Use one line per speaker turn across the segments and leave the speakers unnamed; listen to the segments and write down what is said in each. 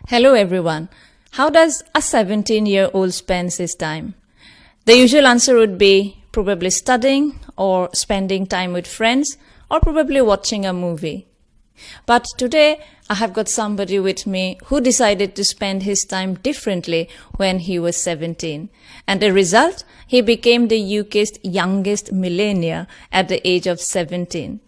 Hello everyone. How does a 17-year-old spend his time? The usual answer would be probably studying or spending time with friends or probably watching a movie. But today I have got somebody with me who decided to spend his time differently when he was 17. And the result, he became the UK's youngest millionaire at the age of 17.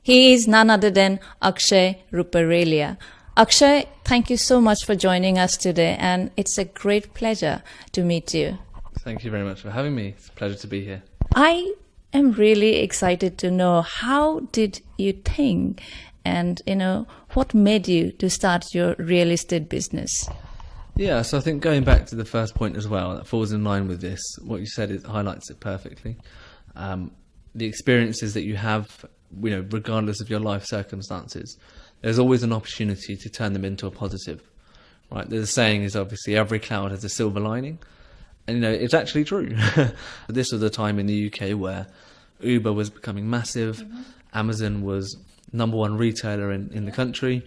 He is none other than Akshay Ruparelia. Akshay, thank you so much for joining us today, and it's a great pleasure to meet you.
Thank you very much for having me. It's a pleasure to be here.
I am really excited to know, how did you think and, what made you to start your real estate business?
Yeah, so I think going back to the first point as well, that falls in line with this. What you said highlights it perfectly. The experiences that you have, regardless of your life circumstances, there's always an opportunity to turn them into a positive, right? The saying is obviously every cloud has a silver lining, and it's actually true. This was a time in the UK where Uber was becoming massive, Amazon was #1 retailer in the country,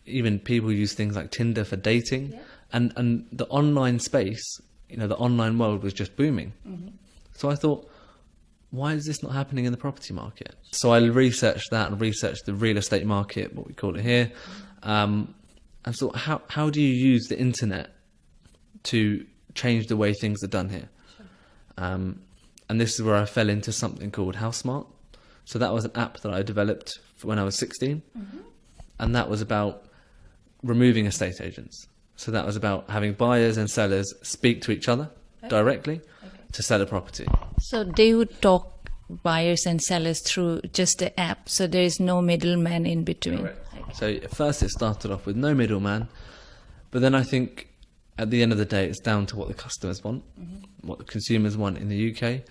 even people use things like Tinder for dating, and the online space, the online world was just booming. So I thought, why is this not happening in the property market? So I researched that and researched the real estate market, what we call it here, and thought, how do you use the internet to change the way things are done here? And this is where I fell into something called HouseSmart. So that was an app that I developed when I was 16, and that was about removing estate agents. So that was about having buyers and sellers speak to each other directly to sell a property.
So they would talk buyers and sellers through just the app, so there is no middleman in between.
Correct. So at first it started off with no middleman, but then I think at the end of the day it's down to what the customers want, what the consumers want in the UK.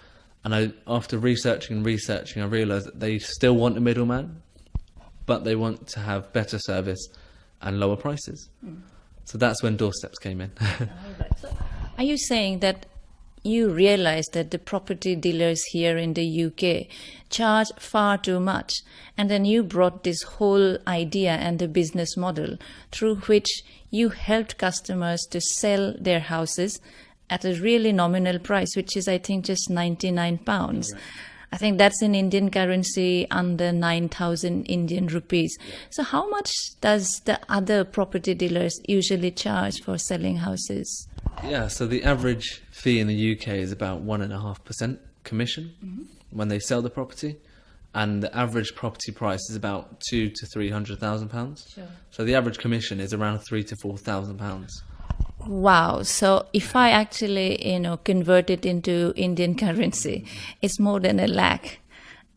And after researching, I realised that they still want a middleman, but they want to have better service and lower prices. So that's when doorsteps came in.
So are you saying that you realized that the property dealers here in the UK charge far too much, and then you brought this whole idea and the business model through which you helped customers to sell their houses at a really nominal price, which is, I think, just £99. Right. I think that's in Indian currency under 9,000 Indian rupees. So how much does the other property dealers usually charge for selling houses?
Yeah, so the average fee in the UK is about 1.5% commission when they sell the property, and the average property price is about £200,000 to £300,000. Sure. So the average commission is around £3,000 to £4,000.
Wow! So if I actually, convert it into Indian currency, it's more than £1 lakh,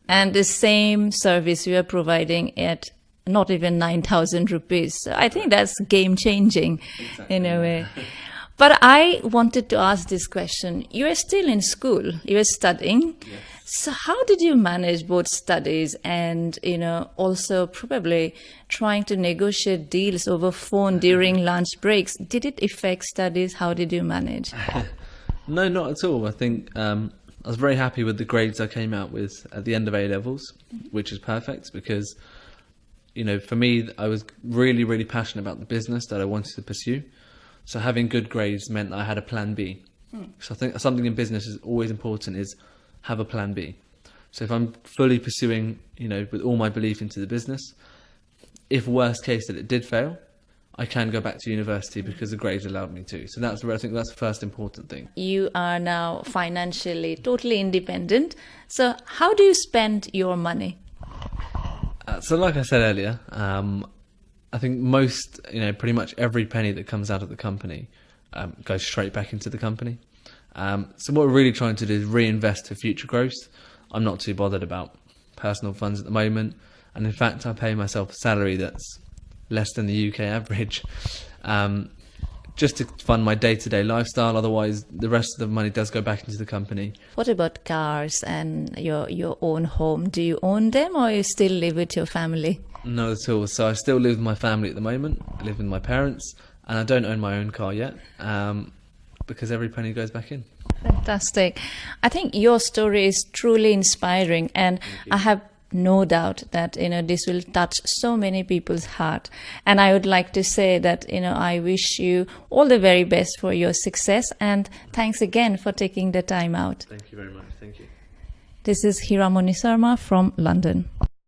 and the same service you are providing at not even 9,000 rupees. So I think that's game changing, in a way. But I wanted to ask this question. You are still in school, you are studying. Yes. So how did you manage both studies and, also probably trying to negotiate deals over phone during lunch breaks? Did it affect studies? How did you manage?
No, not at all. I think I was very happy with the grades I came out with at the end of A-levels, which is perfect because, for me, I was really, really passionate about the business that I wanted to pursue. So having good grades meant I had a plan B. So I think something in business is always important is have a plan B. So if I'm fully pursuing, with all my belief into the business, if worst case that it did fail, I can go back to university because the grades allowed me to. So that's where I think that's the first important thing. You
are now financially totally independent. So how do you spend your money?
So like I said earlier, I think most, pretty much every penny that comes out of the company goes straight back into the company. So what we're really trying to do is reinvest for future growth. I'm not too bothered about personal funds at the moment. And in fact, I pay myself a salary that's less than the UK average, just to fund my day-to-day lifestyle. Otherwise, the rest of the money does go back into the company. What about cars and your own home? Do you own them or you still live with your family? Not at all. So I still live with my family at the moment. I live with my parents, and I don't own my own car yet, because every penny goes back in. Fantastic. I think your story is truly inspiring, and I have
no doubt that, this will touch so many people's heart. And I would like to say that, I wish you all the very best for your success, and thanks again for taking the time out.
Thank you very much. Thank you.
This is Hiramoni Sarma from London.